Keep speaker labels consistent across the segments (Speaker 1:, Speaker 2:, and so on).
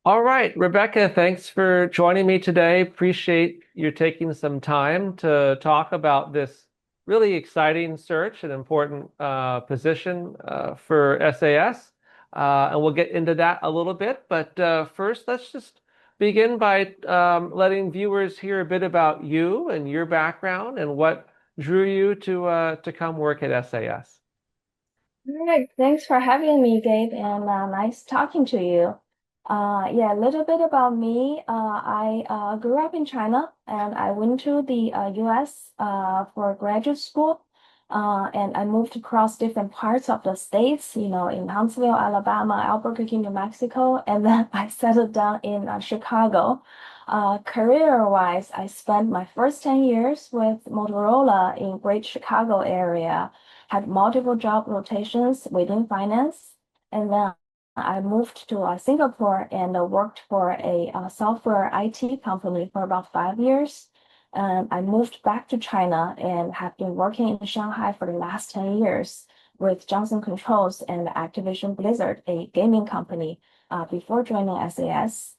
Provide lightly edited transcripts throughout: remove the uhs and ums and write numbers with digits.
Speaker 1: All right, Rebecca, thanks for joining me today. Appreciate you taking some time to talk about this really exciting search and important position for SAS. And we'll get into that a little bit. But first, let's just begin by letting viewers hear a bit about you and your background and what drew you to come work at SAS.
Speaker 2: All right, thanks for having me, Gabe, and nice talking to you. Yeah, a little bit about me. I grew up in China and I went to the US for graduate school. And I moved across different parts of the states, in Huntsville, Alabama, Albuquerque, New Mexico, and then I settled down in Chicago. Career-wise, I spent my first 10 years with Motorola in Great Chicago area, had multiple job rotations within finance. And then I moved to Singapore and worked for a software IT company for about 5 years. And I moved back to China and have been working in Shanghai for the last 10 years with Johnson Controls and Activision Blizzard, a gaming company, before joining SAS.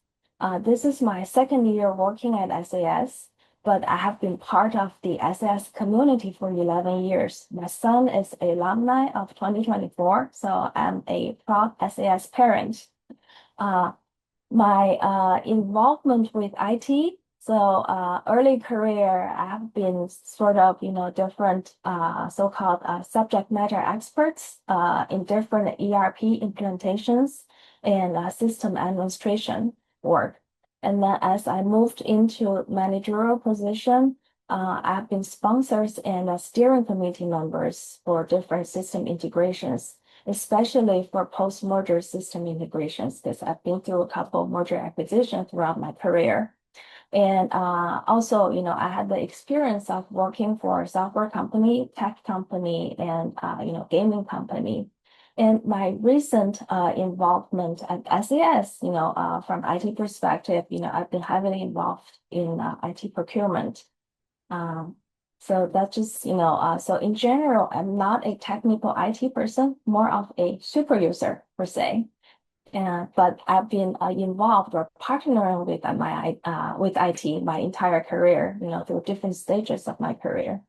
Speaker 2: This is my second year working at SAS, but I have been part of the SAS community for 11 years. My son is an alumni of 2024, so I'm a proud SAS parent. Uh, my involvement with IT, so early career, I have been sort of, different so-called subject matter experts in different ERP implementations and system administration work. And then as I moved into managerial position, I've been sponsors and steering committee members for different system integrations, especially for post-merger system integrations, because I've been through a couple of merger acquisitions throughout my career. And also, I had the experience of working for a software company, tech company, and gaming company. And my recent involvement at SAS, from IT perspective, I've been heavily involved in IT procurement. Um, so that's just, so in general, I'm not a technical IT person, more of a super user per se. But I've been involved or partnering with with IT my entire career, through different stages of my career.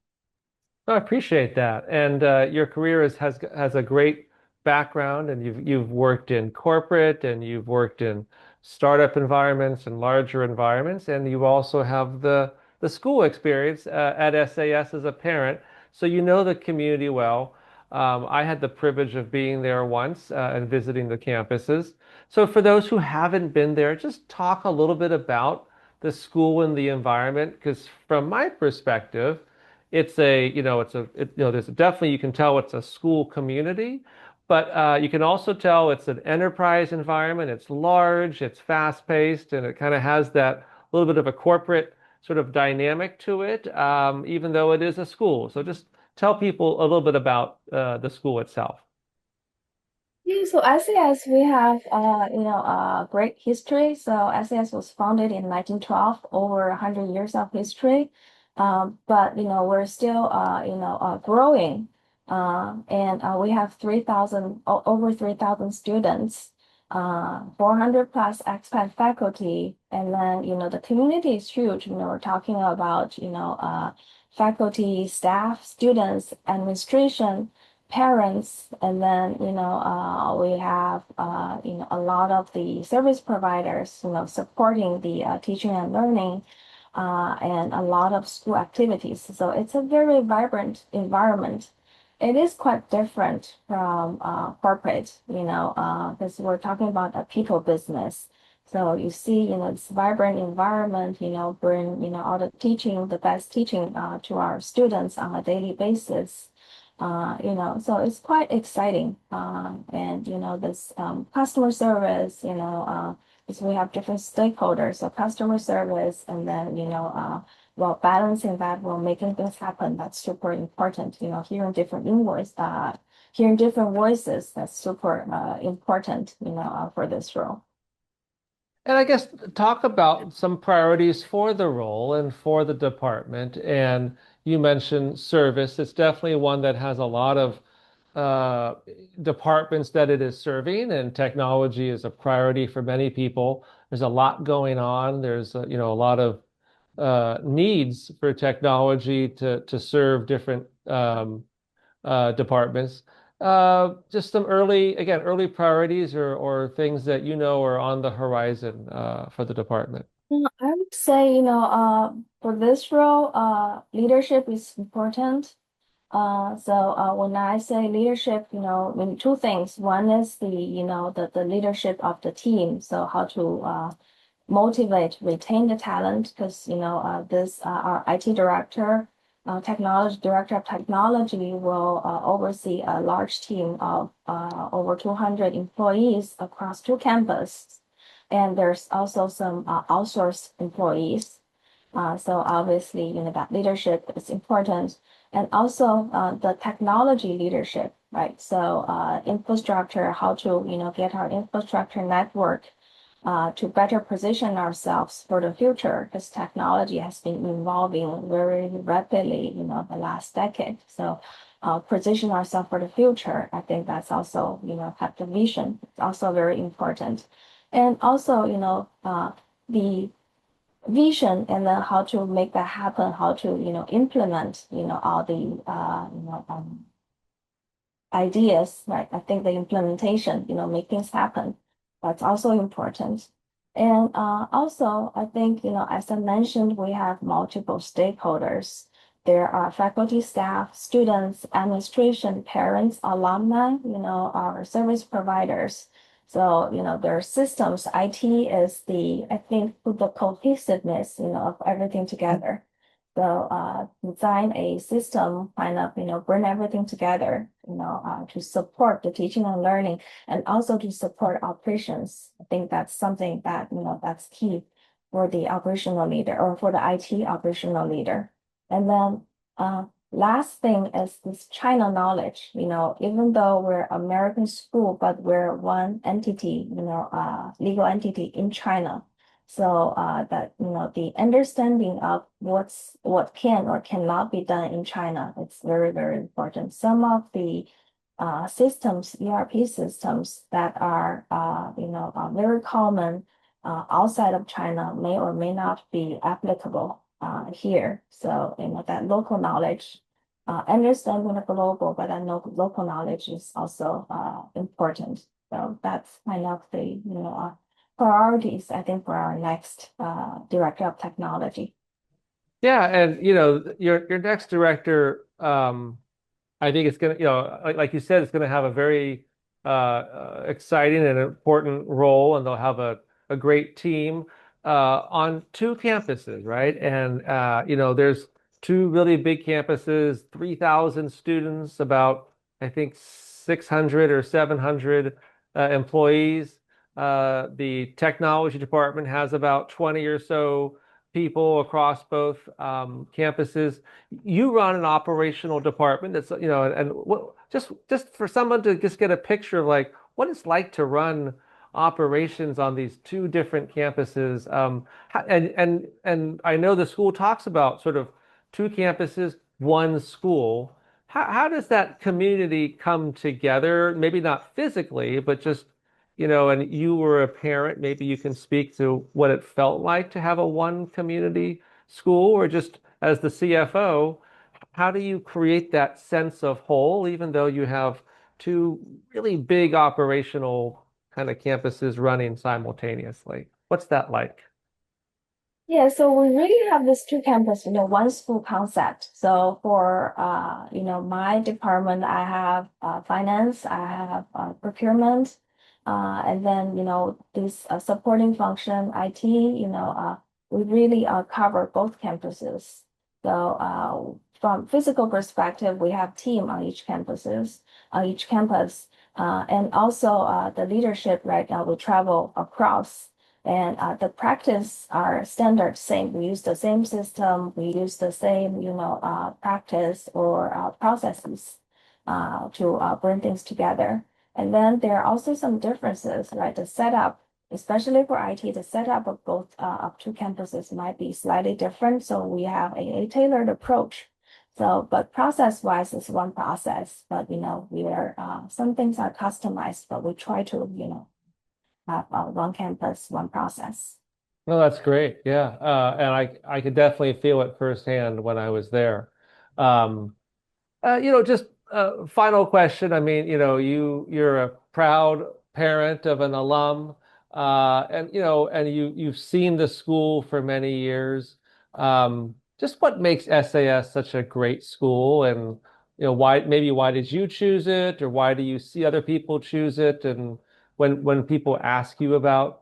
Speaker 1: I appreciate that. And your career has a great background, and you've worked in corporate, and you've worked in startup environments and larger environments, and you also have the school experience at SAS as a parent, so you know the community well. I had the privilege of being there once and visiting the campuses. So for those who haven't been there, just talk a little bit about the school and the environment, because from my perspective, it's a, there's definitely, you can tell it's a school community, but you can also tell it's an enterprise environment. It's large, it's fast-paced, and it kind of has that little bit of a corporate sort of dynamic to it, even though it is a school. So just tell people a little bit about the school itself.
Speaker 2: Yeah, so SAS, we have, great history. So SAS was founded in 1912, over 100 years of history. But, we're still, growing. And we have 3,000, over 3,000 students, 400 plus expat faculty. And then, the community is huge. We're talking about, faculty, staff, students, administration, parents, and then we have a lot of the service providers supporting the teaching and learning, and a lot of school activities. So it's a very vibrant environment. It is quite different from corporate, because we're talking about a people business. So you see, this vibrant environment, bring, all the teaching, the best teaching to our students on a daily basis. So it's quite exciting. And, this customer service, because we have different stakeholders, so customer service, and then, while balancing that, while making things happen, that's super important. Hearing different voices, that's super important, for this role.
Speaker 1: And I guess talk about some priorities for the role and for the department. And you mentioned service. It's definitely one that has a lot of departments that it is serving, and technology is a priority for many people, There's a lot going on. There's a lot of needs for technology to serve different departments. Just some early priorities or things that you know are on the horizon for the department.
Speaker 2: I would say, for this role, leadership is important. When I say leadership, I mean two things. One is the leadership of the team. So how to motivate, retain the talent, because this our IT director, technology director of technology will oversee a large team of over 200 employees across two campuses, and there's also some outsourced employees. So obviously, that leadership is important, and also the technology leadership, right? So infrastructure, how to get our infrastructure network to better position ourselves for the future, because technology has been evolving very rapidly, the last decade. So position ourselves for the future, I think that's also, have the vision. It's also very important. And also, the vision and then how to make that happen, how to, implement, all the, ideas, right? I think the implementation, make things happen. That's also important. And also, I think, as I mentioned, we have multiple stakeholders. There are faculty, staff, students, administration, parents, alumni, our service providers. So, their systems, IT is I think, the cohesiveness, of everything together. So design a system, kind of, bring everything together, to support the teaching and learning and also to support operations. I think that's something that, that's key for the operational leader or for the IT operational leader. And then last thing is this China knowledge, even though we're American school, but we're one entity, legal entity in China. So that the understanding of what can or cannot be done in China, it's very, very important. Some of the systems, ERP systems that are very common outside of China may or may not be applicable here. So that local knowledge, understanding the global, but I know local knowledge is also important. So that's kind of the priorities, I think, for our next director of technology.
Speaker 1: Yeah, and your next director, I think it's gonna, like you said, it's gonna have a very exciting and important role, and they'll have a great team on two campuses, right? And there's two really big campuses, 3,000 students, about I think 600 or 700 employees. The technology department has about 20 or so people across both campuses. You run an operational department that's, and what, just for someone to just get a picture of like what it's like to run operations on these two different campuses. And I know the school talks about sort of two campuses, one school. How does that community come together? Maybe not physically, but just, and you were a parent, maybe you can speak to what it felt like to have a one community school, or just as the CFO, how do you create that sense of whole, even though you have two really big operational kind of campuses running simultaneously? What's that like?
Speaker 2: Yeah, so we really have this two campus, one school concept. So for my department, I have finance, I have procurement, and then this supporting function, IT. We really cover both campuses. So from physical perspective, we have team on each campus, and also the leadership. Right now, we travel across. And the practice are standard same. We use the same system. We use the same, practice or processes to bring things together. And then there are also some differences, right? The setup, especially for IT, the setup of both of two campuses might be slightly different. So we have a tailored approach. So, but process-wise, it's one process. But we are some things are customized, but we try to have one campus, one process.
Speaker 1: No, that's great. Yeah. And I could definitely feel it firsthand when I was there. Um, just final question. I mean, you're a proud parent of an alum, and you've seen the school for many years. Just what makes SAS such a great school, and why did you choose it, or why do you see other people choose it? And when people ask you about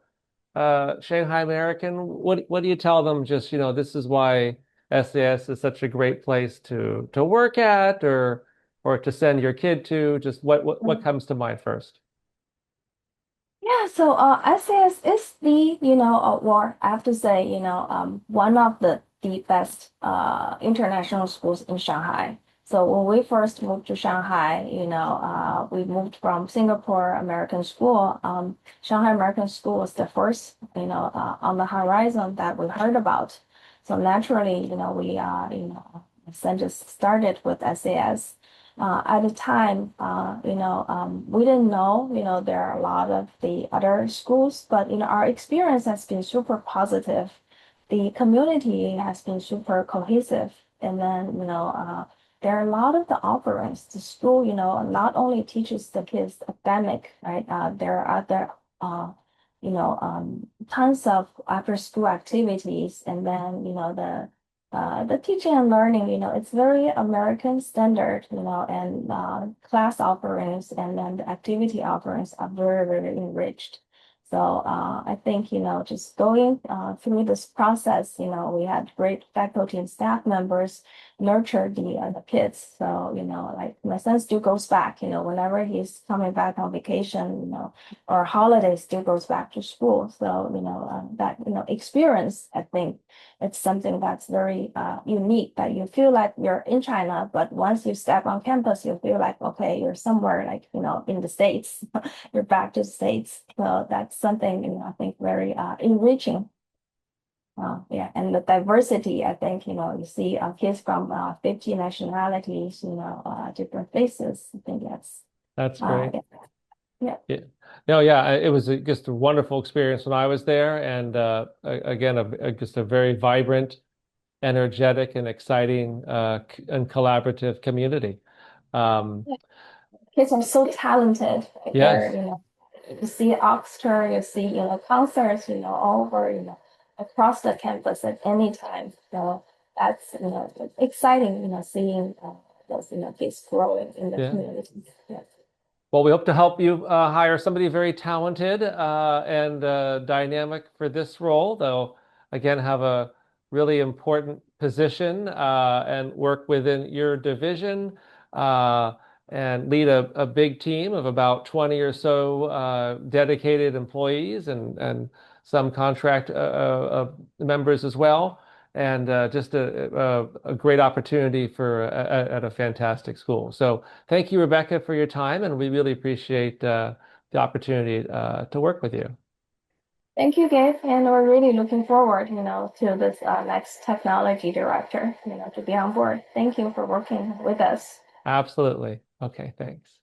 Speaker 1: Shanghai American, what do you tell them? Just, this is why SAS is such a great place to work at, or to send your kid to. Just what comes to mind first?
Speaker 2: Yeah, so SAS is the, or I have to say, one of the best international schools in Shanghai. So when we first moved to Shanghai, we moved from Singapore American School. Shanghai American School was the first, on the horizon that we heard about. So naturally, then just started with SAS at the time, we didn't know, there are a lot of the other schools, but, our experience has been super positive. The community has been super cohesive. And then, there are a lot of the offerings. The school, not only teaches the kids academic, right? There are other, tons of after school activities. And then, the teaching and learning, it's very American standard, and class offerings and then the activity offerings are very, very enriched. So I think, just going through this process, we had great faculty and staff members nurture the kids. So, like my son still goes back, whenever he's coming back on vacation, or holidays, still goes back to school. So, that, experience, I think it's something that's very unique that you feel like you're in China, but once you step on campus, you feel like, okay, you're somewhere like, in the States, you're back to the States. So that's something, I think very enriching. Yeah, and the diversity, I think, you see kids from 50 nationalities, different faces. I think that's,
Speaker 1: That's great.
Speaker 2: yeah, yeah.
Speaker 1: Yeah. No, yeah, it was just a wonderful experience when I was there, and again, just a very vibrant, energetic, and exciting and collaborative community. Um,
Speaker 2: Kids are so talented. Like they're,
Speaker 1: yes,
Speaker 2: you see Oxford, you see, concerts, all over, across the campus at any time. So that's, exciting, seeing those, kids growing in the
Speaker 1: yeah.
Speaker 2: community. Yeah.
Speaker 1: Well, we hope to help you hire somebody very talented and dynamic for this role. They'll again have a really important position and work within your division uh, and lead a big team of about 20 or so dedicated employees and some contract members as well. And just a great opportunity for at a fantastic school. So. Thank you, Rebecca, for your time, and we really appreciate the opportunity to work with you.
Speaker 2: Thank you, Gabe. And we're really looking forward, to this next technology director, to be on board. Thank you for working with us.
Speaker 1: Absolutely. Okay, thanks.